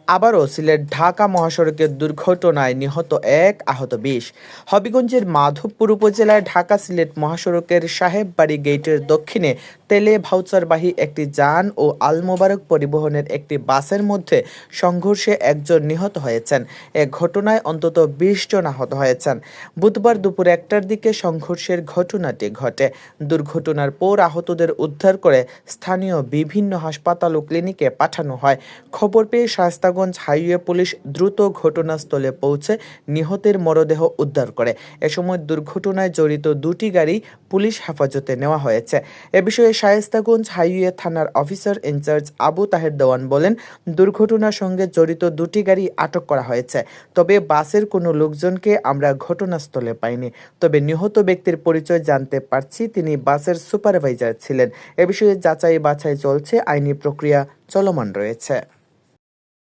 আবারও সিলেট ঢাকা মহাসড়কের দুর্ঘটনায় নিহত ১, আহত ২০। হবিগঞ্জের মাধবপুর উপজেলায় ঢাকা সিলেট মহাসড়কের সাহেববাড়ি গেটের দক্ষিণে তেলে ভাউচারবাহী একটি যান ও আল মোবারক পরিবহনের একটি বাসের মধ্যে সংঘর্ষে একজন নিহত হয়েছেন। এ ঘটনায় অন্তত ২০ জন আহত হয়েছেন। বুধবার দুপুর ১টার দিকে সংঘর্ষের ঘটনাটি ঘটে। দুর্ঘটনার পর আহতদের উদ্ধার করে স্থানীয় বিভিন্ন হাসপাতাল ও ক্লিনিকে পাঠানো হয়। খবর পেয়ে শায়েস্তাগঞ্জ হাইওয়ে পুলিশ দ্রুত ঘটনাস্থলে পৌঁছে নিহতের মরদেহ উদ্ধার করে। এ সময় দুর্ঘটনায় জড়িত দুটি গাড়ি পুলিশ হেফাজতে নেওয়া হয়েছে। এ বিষয়ে শায়েস্তাগঞ্জ হাইওয়ে থানার অফিসার ইনচার্জ আবু তাহের দেওয়ান বলেন, দুর্ঘটনার সঙ্গে জড়িত দুটি গাড়ি আটক করা হয়েছে। তবে বাসের কোনো লোকজনকে আমরা ঘটনাস্থলে পাইনি। তবে নিহত ব্যক্তির পরিচয় জানতে পারছি, তিনি বাসের সুপারভাইজার ছিলেন। এ বিষয়ে যাচাই বাছাই চলছে, আইনি প্রক্রিয়া চলমান রয়েছে।